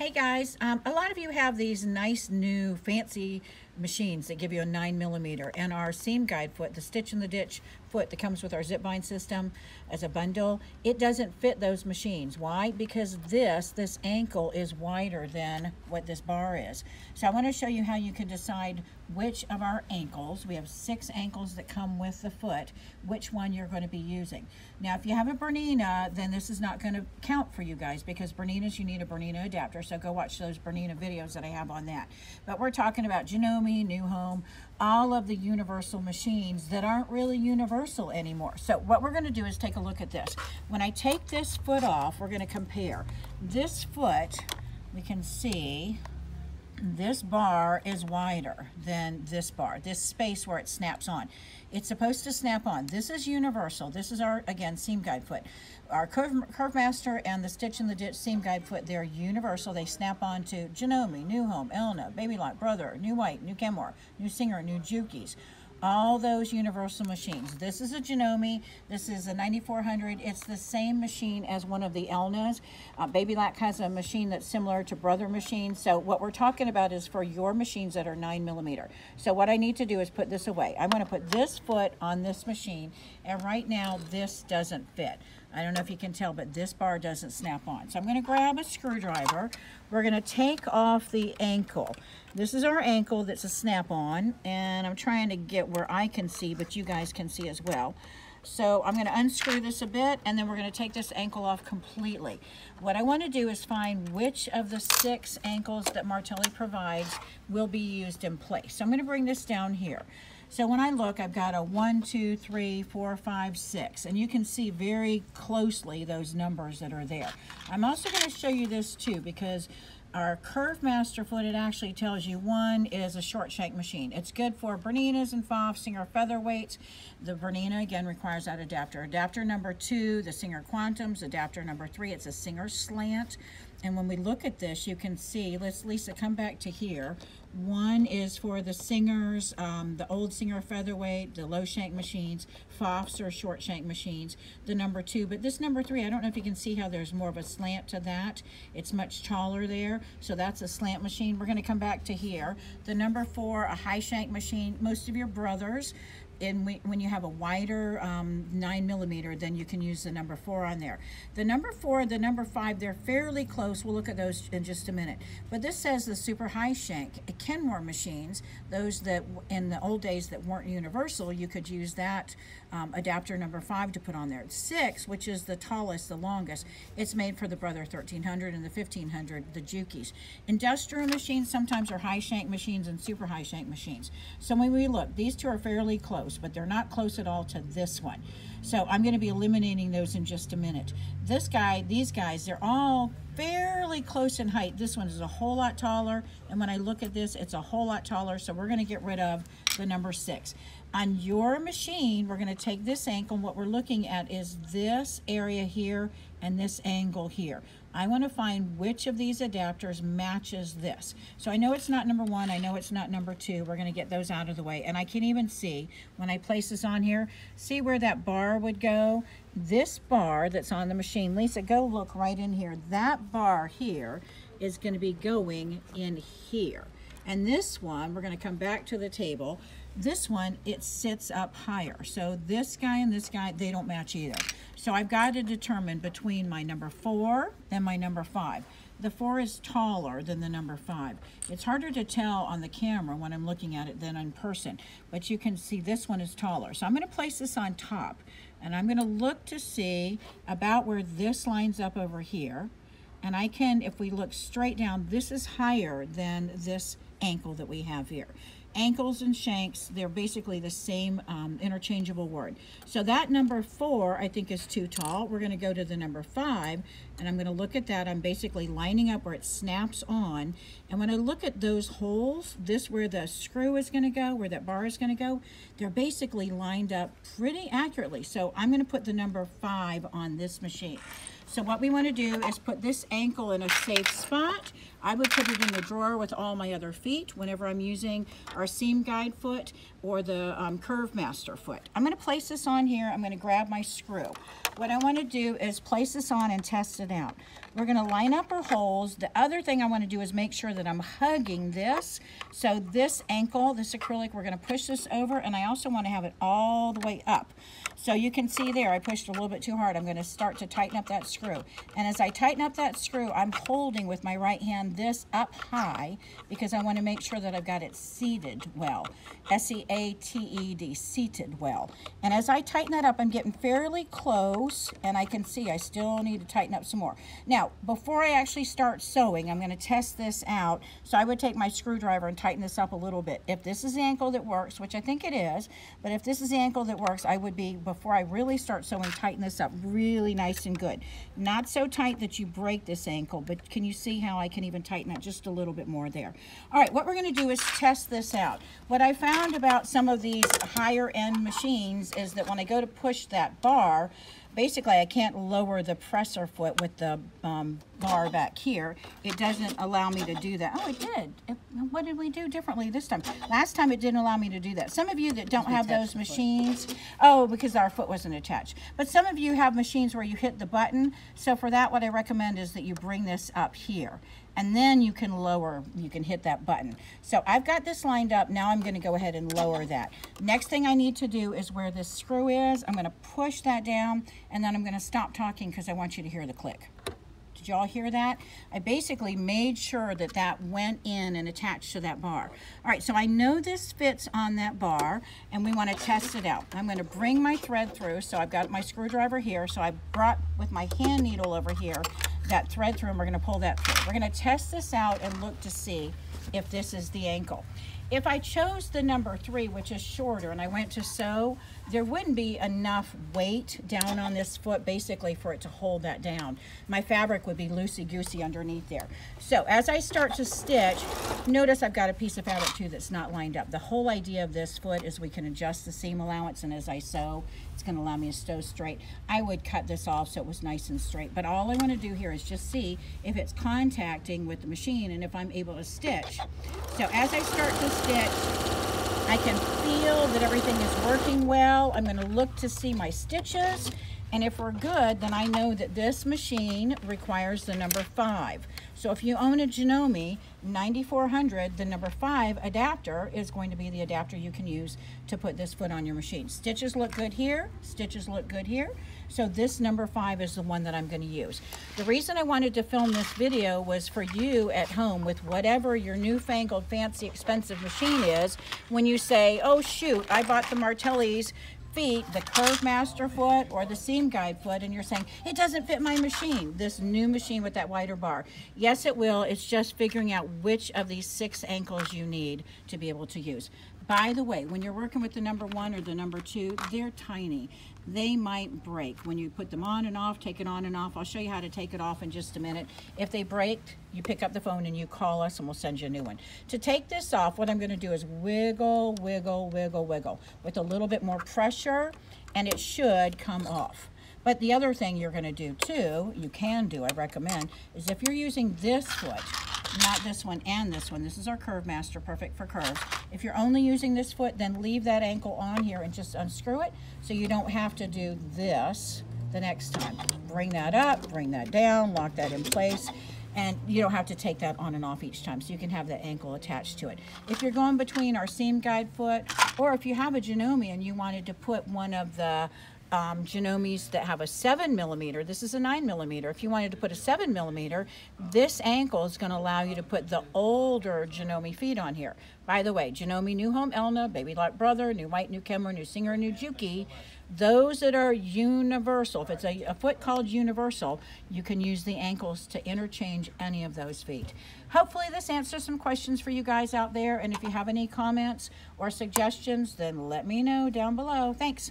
Hey guys, a lot of you have these nice new fancy machines that give you a 9mm, and our seam guide foot, the stitch in the ditch foot that comes with our zip bind system as a bundle, it doesn't fit those machines. Why? Because this ankle is wider than what this bar is. So I want to show you how you can decide which of our ankles, we have 6 ankles that come with the foot, which one you're going to be using. Now if you have a Bernina, then this is not going to count for you guys, because Berninas, you need a Bernina adapter, so go watch those Bernina videos that I have on that. But we're talking about Janome, New Home, all of the universal machines that aren't really universal anymore. So what we're going to do is take a look at this. When I take this foot off, we're going to compare. This foot, we can see this bar is wider than this bar, this space where it snaps on. It's supposed to snap on. This is universal. This is our, again, seam guide foot. Our Curve Master and the Stitch in the Ditch seam guide foot, they're universal. They snap on to Janome, New Home, Elna, Baby Lock, Brother, New White, New Kenmore, New Singer, New Jukies. All those universal machines. This is a Janome, this is a 9400. It's the same machine as one of the Elnas. Baby Lock has a machine that's similar to Brother machine. So what we're talking about is for your machines that are 9mm. So what I need to do is put this away. I'm going to put this foot on this machine, and right now this doesn't fit. I don't know if you can tell, but this bar doesn't snap on. So I'm going to grab a screwdriver. We're going to take off the ankle. This is our ankle that's a snap-on, and I'm trying to get where I can see, but you guys can see as well. So I'm going to unscrew this a bit, and then we're going to take this ankle off completely. What I want to do is find which of the 6 ankles that Martelli provides will be used in place. So I'm going to bring this down here. So when I look, I've got a 1, 2, 3, 4, 5, 6, and you can see very closely those numbers that are there. I'm also going to show you this too, because our Curve Master foot, it actually tells you 1 is a short shank machine. It's good for Berninas and Foff, Singer featherweights. The Bernina, again, requires that adapter. Adapter number 2, the Singer Quantums. Adapter number 3, it's a Singer slant. And when we look at this, you can see, let's Lisa come back to here. 1 is for the Singers, the old Singer featherweight, the low shank machines, Foffs or short shank machines, the number 2. But this number 3, I don't know if you can see how there's more of a slant to that. It's much taller there, so that's a slant machine. We're going to come back to here. The number 4, a high shank machine. Most of your brothers, and when you have a wider 9mm, then you can use the number 4 on there. The number 4, the number 5, they're fairly close. We'll look at those in just a minute. But this says the super high shank Kenmore machines, those that in the old days that weren't universal, you could use that adapter number 5 to put on there. 6, which is the tallest, the longest, it's made for the Brother 1300 and the 1500, the Jukies. Industrial machines sometimes are high shank machines and super high shank machines. So when we look, these two are fairly close, but they're not close at all to this one. So I'm going to be eliminating those in just a minute. This guy, these guys, they're all fairly close in height. This one is a whole lot taller, and when I look at this, it's a whole lot taller, so we're going to get rid of the number 6. On your machine, we're going to take this ankle, and what we're looking at is this area here and this angle here. I want to find which of these adapters matches this. So I know it's not number 1, I know it's not number 2. We're going to get those out of the way. And I can even see, when I place this on here, see where that bar would go? This bar that's on the machine, Lisa, go look right in here. That bar here is going to be going in here. And this one, we're going to come back to the table. This one, it sits up higher. So this guy and this guy, they don't match either. So I've got to determine between my number 4 and my number 5. The 4 is taller than the number 5. It's harder to tell on the camera when I'm looking at it than in person, but you can see this one is taller. So I'm going to place this on top, and I'm going to look to see about where this lines up over here. And I can, if we look straight down, this is higher than this ankle that we have here. Ankles and shanks, they're basically the same interchangeable word. So that number 4, I think, is too tall. We're going to go to the number 5, and I'm going to look at that. I'm basically lining up where it snaps on. And when I look at those holes, this where the screw is going to go, where that bar is going to go, they're basically lined up pretty accurately. So I'm going to put the number 5 on this machine. So what we want to do is put this ankle in a safe spot. I would put it in the drawer with all my other feet whenever I'm using our seam guide foot or the Curve Master foot. I'm going to place this on here. I'm going to grab my screw. What I want to do is place this on and test it out. We're going to line up our holes. The other thing I want to do is make sure that I'm hugging this. So this ankle, this acrylic, we're going to push this over, and I also want to have it all the way up. So you can see there, I pushed a little bit too hard. I'm going to start to tighten up that screw. And as I tighten up that screw, I'm holding with my right hand this up high because I want to make sure that I've got it seated well. S-E-A-T-E-D, seated well. And as I tighten that up, I'm getting fairly close, and I can see I still need to tighten up some more. Now, before I actually start sewing, I'm going to test this out. So I would take my screwdriver and tighten this up a little bit. If this is the ankle that works, which I think it is, but if this is the ankle that works, I would be, before I really start sewing, tighten this up really nice and good. Not so tight that you break this ankle, but can you see how I can even tighten it just a little bit more there? All right, what we're going to do is test this out. What I found about some of these higher end machines is that when I go to push that bar, basically I can't lower the presser foot with the bar back here. It doesn't allow me to do that. Oh, it did. What did we do differently this time? Last time it didn't allow me to do that. Some of you that don't have those machines, oh, because our foot wasn't attached. But some of you have machines where you hit the button. So for that, what I recommend is that you bring this up here. And then you can lower, you can hit that button. So I've got this lined up. Now I'm going to go ahead and lower that. Next thing I need to do is where this screw is, I'm going to push that down, and then I'm going to stop talking because I want you to hear the click. Did y'all hear that? I basically made sure that that went in and attached to that bar. All right, so I know this fits on that bar, and we want to test it out. I'm going to bring my thread through. So I've got my screwdriver here. So I brought with my hand needle over here that thread through, and we're going to pull that through. We're going to test this out and look to see if this is the ankle. If I chose the number 3, which is shorter, and I went to sew, there wouldn't be enough weight down on this foot basically for it to hold that down. My fabric would be loosey-goosey underneath there. So as I start to stitch, notice I've got a piece of fabric too that's not lined up. The whole idea of this foot is we can adjust the seam allowance, and as I sew, it's going to allow me to sew straight. I would cut this off so it was nice and straight, but all I want to do here is just see if it's contacting with the machine and if I'm able to stitch. So as I start to stitch, I can feel that everything is working well. I'm going to look to see my stitches, and if we're good, then I know that this machine requires the number 5. So if you own a Janome 9400, the number 5 adapter is going to be the adapter you can use to put this foot on your machine. Stitches look good here, stitches look good here. So this number 5 is the one that I'm going to use. The reason I wanted to film this video was for you at home with whatever your newfangled, fancy, expensive machine is. When you say, oh shoot, I bought the Martelli's feet, the Curve Master foot or the seam guide foot, and you're saying, it doesn't fit my machine, this new machine with that wider bar. Yes, it will. It's just figuring out which of these 6 ankles you need to be able to use. By the way, when you're working with the number 1 or the number 2, they're tiny. They might break when you put them on and off, take it on and off. I'll show you how to take it off in just a minute. If they break, you pick up the phone and you call us and we'll send you a new one. To take this off, what I'm going to do is wiggle, wiggle, wiggle, wiggle with a little bit more pressure, and it should come off. But the other thing you're going to do too, you can do, I recommend, is if you're using this foot, not this one and this one, this is our Curve Master, perfect for curves. If you're only using this foot, then leave that ankle on here and just unscrew it so you don't have to do this the next time. Bring that up, bring that down, lock that in place, and you don't have to take that on and off each time, so you can have that ankle attached to it. If you're going between our seam guide foot, or if you have a Janome and you wanted to put one of the Janomes that have a 7mm, this is a 9mm. If you wanted to put a 7mm, this ankle is going to allow you to put the older Janome feet on here. By the way, Janome, New Home, Elna, Baby Lock Brother, New White, New Kemmer, New Singer, New Juki, those that are universal, if it's a foot called universal, you can use the ankles to interchange any of those feet. Hopefully this answers some questions for you guys out there, and if you have any comments or suggestions, then let me know down below. Thanks.